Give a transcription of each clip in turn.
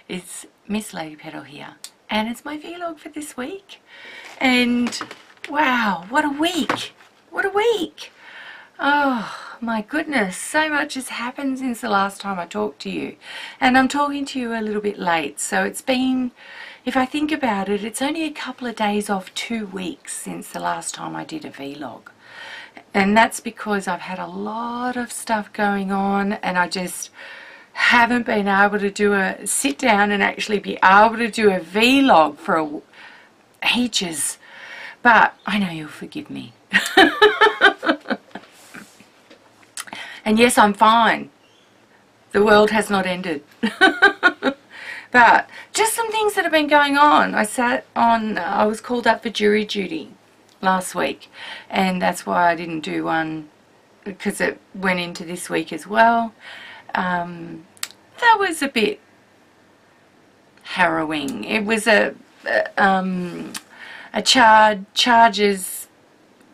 It's Missladypetal here, and it's my vlog for this week. And wow, what a week! What a week! Oh my goodness, so much has happened since the last time I talked to you. And I'm talking to you a little bit late, so it's been, if I think about it, it's only a couple of days off 2 weeks since the last time I did a vlog. And that's because I've had a lot of stuff going on, and I just haven't been able to sit down and actually be able to do a vlog for ages. But I know you'll forgive me. And yes, I'm fine. The world has not ended. But just some things that have been going on. I was called up for jury duty last week, and that's why I didn't do one, because it went into this week as well. That was a bit harrowing. It was charges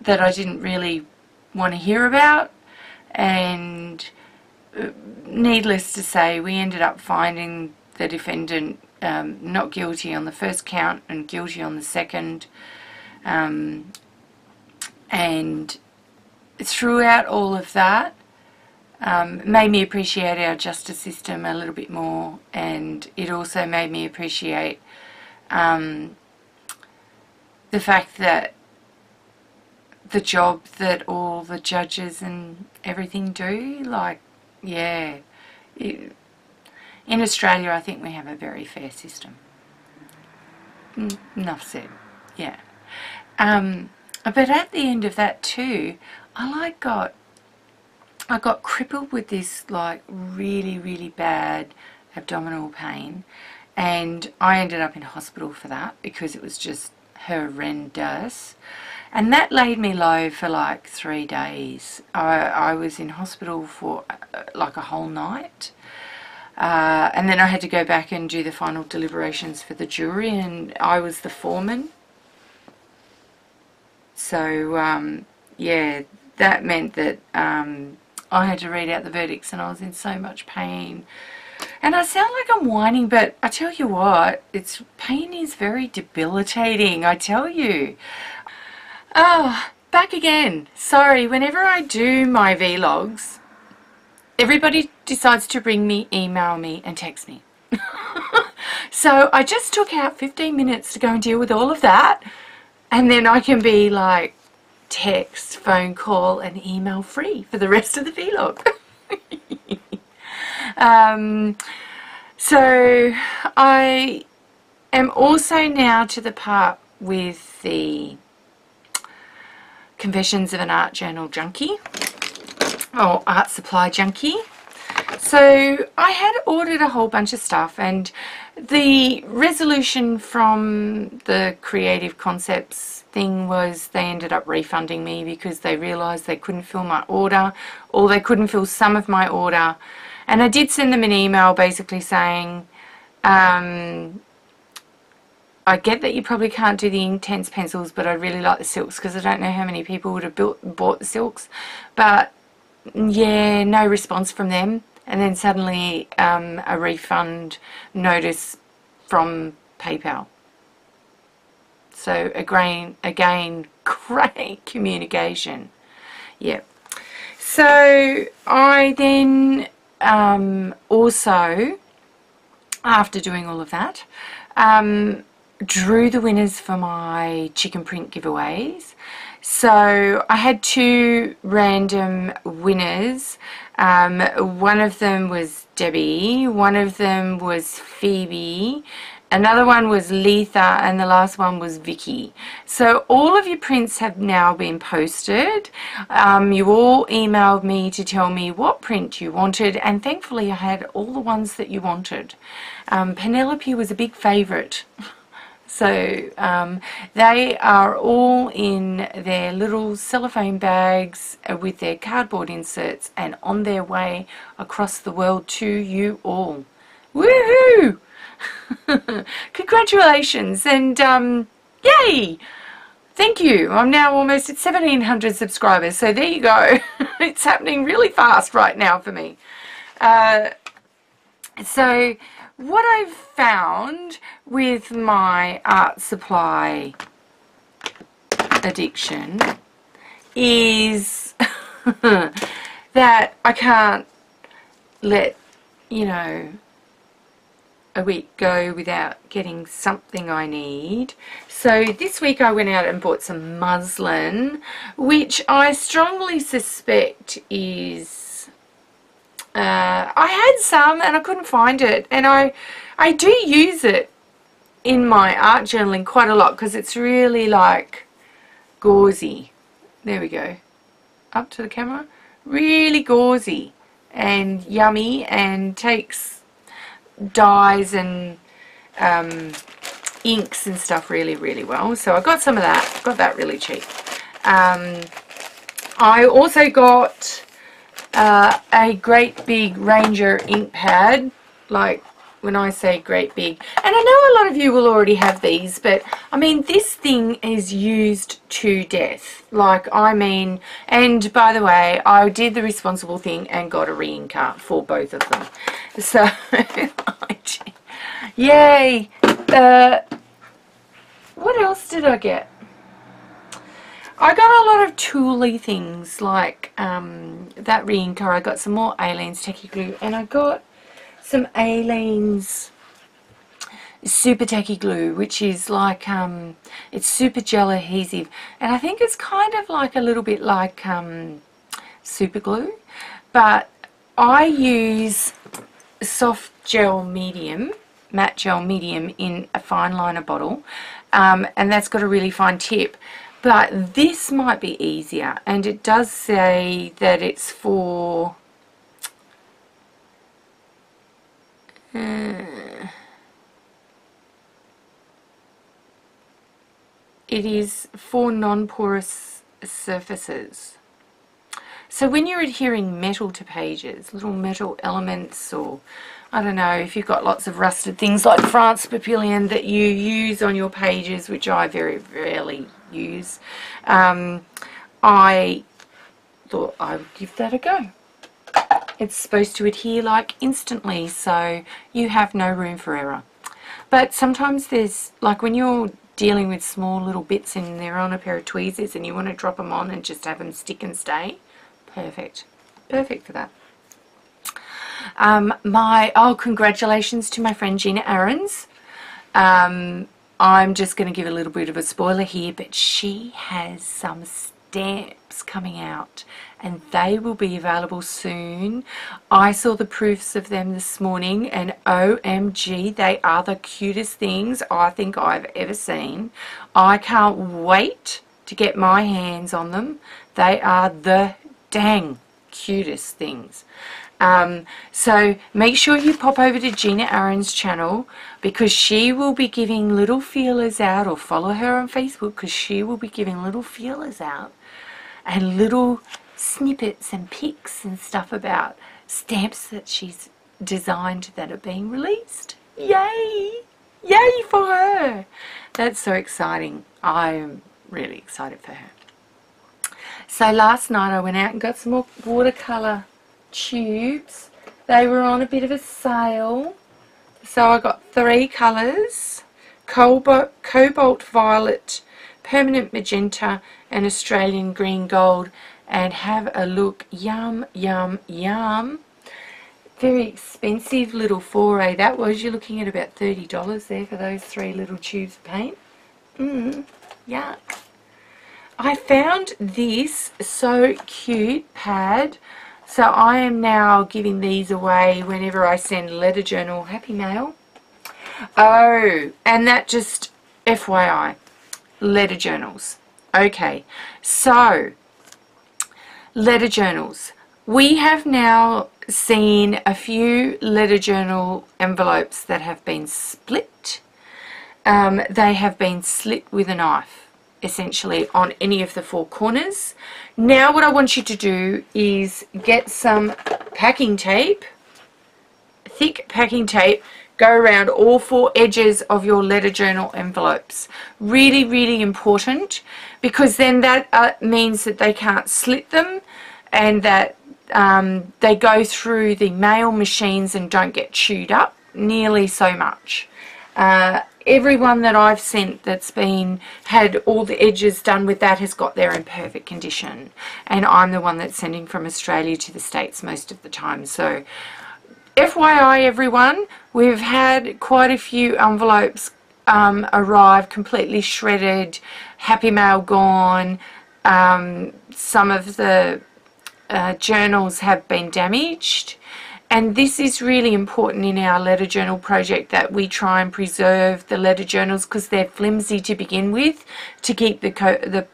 that I didn't really want to hear about, and needless to say, we ended up finding the defendant not guilty on the first count and guilty on the second. And throughout all of that, made me appreciate our justice system a little bit more, and it also made me appreciate the fact that the job that all the judges and everything do, like, yeah, in Australia I think we have a very fair system. Enough said. Yeah. But at the end of that too, I got crippled with this like really bad abdominal pain, and I ended up in hospital for that because it was just horrendous, and that laid me low for like 3 days. I was in hospital for like a whole night, and then I had to go back and do the final deliberations for the jury, and I was the foreman. So yeah, that meant that I had to read out the verdicts, and I was in so much pain. And I sound like I'm whining, but I tell you what, pain is very debilitating, I tell you. Oh, back again. Sorry, whenever I do my vlogs, everybody decides to ring me, email me, and text me. So I just took out 15 minutes to go and deal with all of that, and then I can be like text, phone call, and email free for the rest of the vlog. So I am also now to the part with the Confessions of an Art Journal Junkie, or Art Supply Junkie. So I had ordered a whole bunch of stuff, and the resolution from the Creative Concepts thing was they ended up refunding me because they realised they couldn't fill my order, or they couldn't fill some of my order. And I did send them an email basically saying, I get that you probably can't do the Inktense pencils, but I really like the silks, because I don't know how many people would have bought the silks. But yeah, no response from them. And then suddenly a refund notice from PayPal. So again, great communication. Yep. So I then also, after doing all of that, drew the winners for my chicken print giveaways. So I had 2 random winners. One of them was Debbie, one of them was Phoebe, another one was Letha, and the last one was Vicky. So all of your prints have now been posted. You all emailed me to tell me what print you wanted, and thankfully I had all the ones that you wanted. Penelope was a big favourite. So they are all in their little cellophane bags with their cardboard inserts, and on their way across the world to you all. Woohoo! Congratulations, and yay! Thank you. I'm now almost at 1,700 subscribers, so there you go. It's happening really fast right now for me. So what I've found with my art supply addiction is that I can't let, you know, a week go without getting something I need. So this week I went out and bought some muslin, which I strongly suspect is I had some and I couldn't find it, and I do use it in my art journaling quite a lot because it's really like gauzy. There we go, up to the camera. Really gauzy and yummy, and takes dyes and inks and stuff really, really well. So I got some of that. Got that really cheap. I also got a great big Ranger ink pad. Like, when I say great big, and I know a lot of you will already have these, but I mean, this thing is used to death. Like, I mean, and by the way, I did the responsible thing and got a re-inker for both of them. So, yay! What else did I get? I got a lot of tooly things, like that re-inker. I got some more Aleene's Tacky Glue, and I got some Aleene's Super Tacky Glue, which is like, it's super gel adhesive, and I think it's kind of like a little bit like super glue, but I use soft gel medium, matte gel medium in a fine liner bottle, and that's got a really fine tip, but this might be easier, and it does say that it's for it is for non-porous surfaces. So when you're adhering metal to pages, little metal elements, or I don't know, if you've got lots of rusted things like France Papillon that you use on your pages, which I very rarely use, I thought I would give that a go. It's supposed to adhere like instantly, so you have no room for error. But sometimes there's, like when you're dealing with small little bits and they're on a pair of tweezers and you want to drop them on and just have them stick and stay, perfect. Perfect for that. Congratulations to my friend Gina Aarons. I'm just going to give a little bit of a spoiler here, but she has some stamps coming out and they will be available soon. I saw the proofs of them this morning, and OMG, they are the cutest things I think I've ever seen. I can't wait to get my hands on them. They are the dang cutest things. So make sure you pop over to Gina Aaron's channel, because she will be giving little feelers out, or follow her on Facebook, because she will be giving little feelers out and little snippets and pics and stuff about stamps that she's designed that are being released. Yay! Yay for her! That's so exciting. I'm really excited for her. So last night I went out and got some more watercolour tubes. They were on a bit of a sale, so I got 3 colours: cobalt violet, permanent magenta, and Australian green gold. And have a look. Yum, yum, yum. Very expensive little foray that was. You're looking at about $30 there for those 3 little tubes of paint. Yuck. I found this so cute pad, so I am now giving these away whenever I send letter journal happy mail. Oh, and that just FYI, letter journals. Okay, so letter journals. We have now seen a few letter journal envelopes that have been split. They have been slit with a knife, essentially, on any of the 4 corners. Now what I want you to do is get some packing tape, thick packing tape, go around all 4 edges of your letter journal envelopes. Really, really important, because then that means that they can't slit them, and that they go through the mail machines and don't get chewed up. nearly so much. Everyone that I've sent that's had all the edges done with that has got there in perfect condition, and I'm the one that's sending from Australia to the States most of the time. So FYI everyone, we've had quite a few envelopes arrive completely shredded, Happy Mail gone, some of the journals have been damaged. And this is really important in our letter journal project, that we try and preserve the letter journals because they're flimsy to begin with, to keep the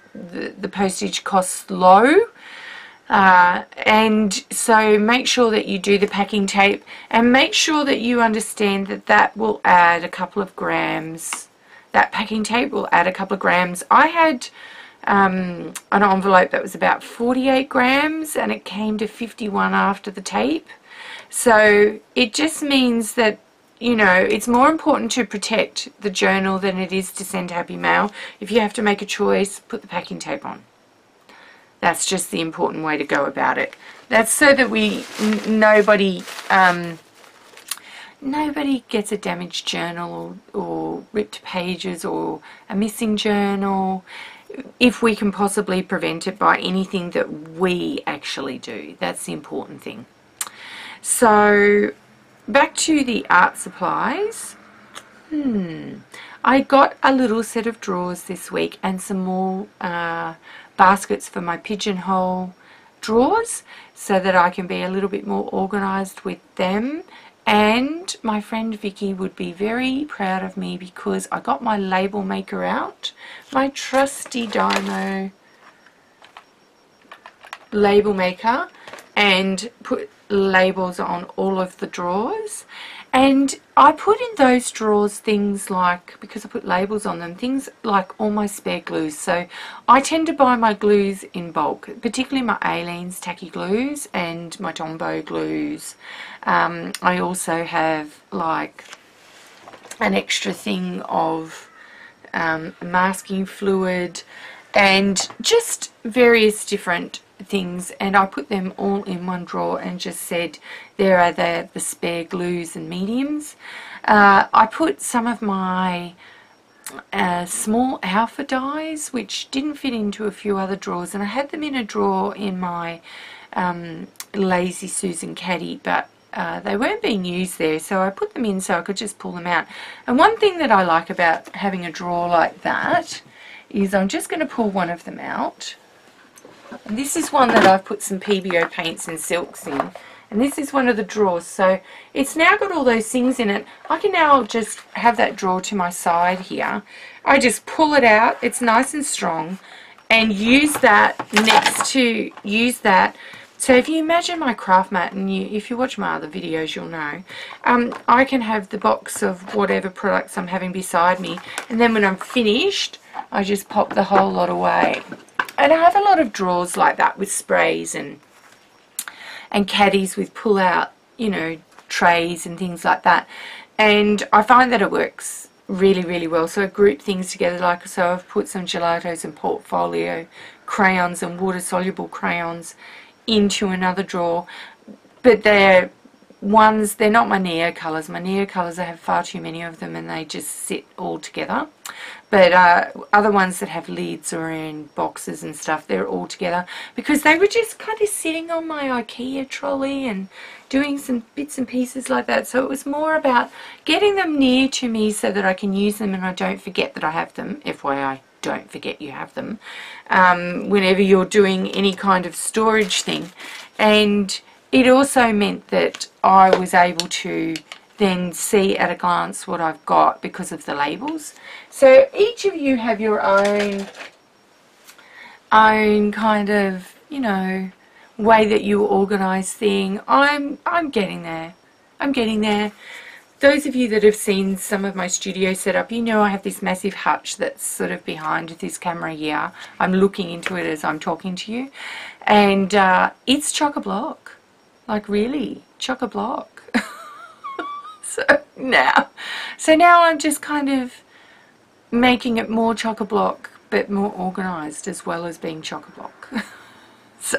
postage costs low. And so make sure that you do the packing tape, and make sure that you understand that that will add a couple of grams. That packing tape will add a couple of grams. I had an envelope that was about 48 grams and it came to 51 after the tape. So it just means that, you know, it's more important to protect the journal than it is to send Happy Mail. If you have to make a choice, put the packing tape on. That's just the important way to go about it. That's so that nobody gets a damaged journal or ripped pages or a missing journal, if we can possibly prevent it by anything that we actually do. That's the important thing. So back to the art supplies. I got a little set of drawers this week and some more baskets for my pigeonhole drawers, so that I can be a little bit more organised with them. And my friend Vicky would be very proud of me because I got my label maker out, my trusty Dymo label maker, and put labels on all of the drawers. And I put in those drawers things like, because I put labels on them, things like all my spare glues. So I tend to buy my glues in bulk, particularly my Aleene's tacky glues and my Tombow glues. I also have like an extra thing of masking fluid and just various different things, and I put them all in one drawer and just said there are the spare glues and mediums. I put some of my small alpha dies which didn't fit into a few other drawers, and I had them in a drawer in my Lazy Susan caddy, but they weren't being used there, so I put them in so I could just pull them out. And one thing that I like about having a drawer like that is I'm just going to pull one of them out. And this is one that I've put some Pebeo paints and silks in, and this is one of the drawers. So it's now got all those things in it. I can now just have that drawer to my side here. I just pull it out, it's nice and strong, and use that So if you imagine my craft mat, and if you watch my other videos you'll know, I can have the box of whatever products I'm having beside me, and then when I'm finished I just pop the whole lot away. And I have a lot of drawers like that with sprays and caddies with pull-out, you know, trays and things like that. And I find that it works really, really well. So I group things together, like, so I've put some gelatos and portfolio crayons and water-soluble crayons into another drawer. But they're not my Neo colours. My Neo colours, I have far too many of them and they just sit all together. But other ones that have lids or in boxes and stuff, they're all together because they were just kind of sitting on my IKEA trolley and doing some bits and pieces like that. So it was more about getting them near to me so that I can use them and I don't forget that I have them. FYI, don't forget you have them whenever you're doing any kind of storage thing. And it also meant that I was able to then see at a glance what I've got because of the labels. So each of you have your own kind of, you know, way that you organize thing. I'm getting there. I'm getting there. Those of you that have seen some of my studio setup, you know I have this massive hutch that's sort of behind this camera here. I'm looking into it as I'm talking to you, and it's chock-a-block. Like really, chock-a-block. So now I'm just kind of making it more chock-a-block, but more organised as well as being chock-a-block. So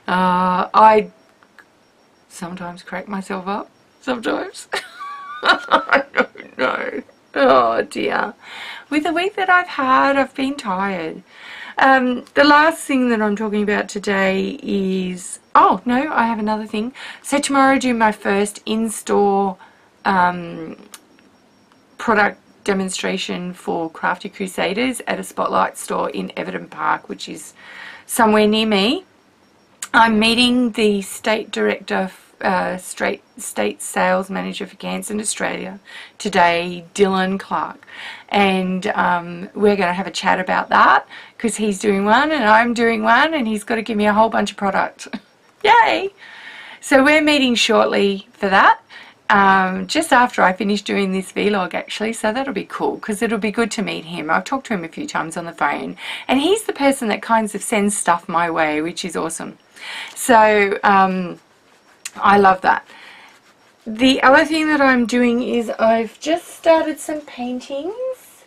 I sometimes crack myself up, sometimes. I don't know. Oh dear. With the week that I've had, I've been tired. The last thing that I'm talking about today is... Oh, no, I have another thing. So tomorrow I do my first in-store product demonstration for Crafty Crusaders at a Spotlight store in Everton Park, which is somewhere near me. I'm meeting the state director, state sales manager for Canson Australia today, Dylan Clark, and we're going to have a chat about that because he's doing one and I'm doing one, and he's got to give me a whole bunch of product. Yay! So we're meeting shortly for that. Just after I finish doing this vlog actually, so that'll be cool because it'll be good to meet him. I've talked to him a few times on the phone, and he's the person that kind of sends stuff my way, which is awesome. So I love that. The other thing that I'm doing is I've just started some paintings,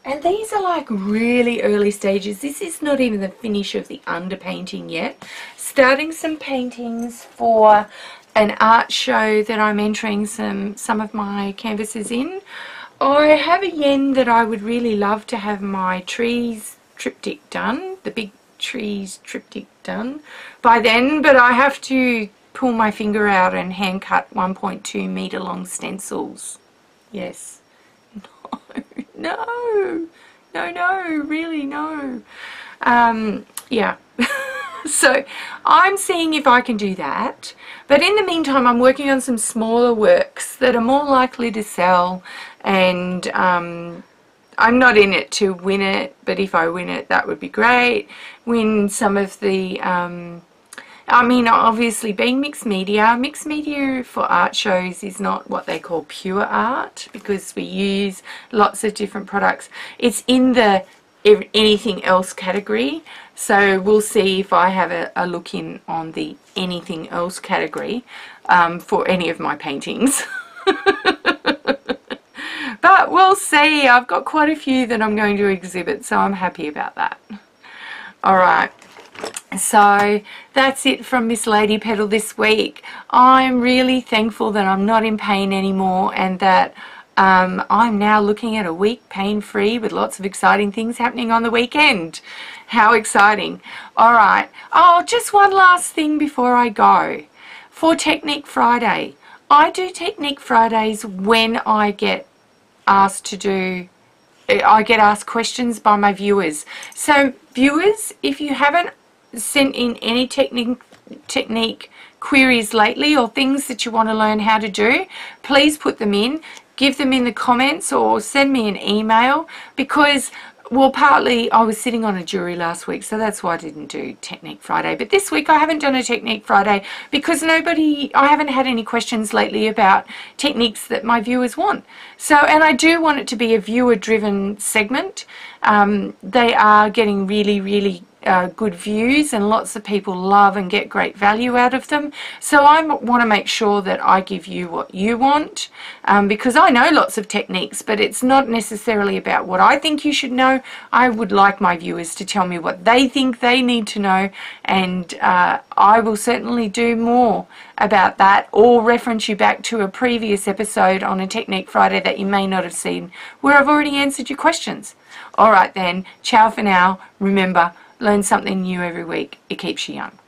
and these are like really early stages. This is not even the finish of the underpainting yet. Starting some paintings for an art show that I'm entering some of my canvases in. I have a yen that I would really love to have my trees triptych done, the big trees triptych done by then, but I have to pull my finger out and hand cut 1.2 meter long stencils. Yes. No, really no. Yeah. So I'm seeing if I can do that, but in the meantime I'm working on some smaller works that are more likely to sell, and I'm not in it to win it, but if I win it that would be great. Win some of the I mean, obviously being mixed media for art shows is not what they call pure art, because we use lots of different products. It's in the anything else category, so we'll see if I have a look in on the anything else category for any of my paintings. But we'll see. I've got quite a few that I'm going to exhibit, so I'm happy about that. Alright, so that's it from Missladypetal this week. I'm really thankful that I'm not in pain anymore, and that I'm now looking at a week pain-free with lots of exciting things happening on the weekend. How exciting. Alright, oh, just one last thing before I go. For Technique Friday, I do Technique Fridays when I get asked to do, I get asked questions by my viewers. So viewers, if you haven't sent in any technique queries lately, or things that you want to learn how to do, please put them in. Give them in the comments or send me an email, because, well, partly I was sitting on a jury last week, so that's why I didn't do Technique Friday. But this week I haven't done a Technique Friday because I haven't had any questions lately about techniques that my viewers want. So, and I do want it to be a viewer-driven segment. They are getting really good views, and lots of people love and get great value out of them. So I want to make sure that I give you what you want, because I know lots of techniques, but it's not necessarily about what I think you should know. I would like my viewers to tell me what they think they need to know, and I will certainly do more about that, or reference you back to a previous episode on a Technique Friday that you may not have seen, where I've already answered your questions. Alright then, ciao for now. Remember, learn something new every week. It keeps you young.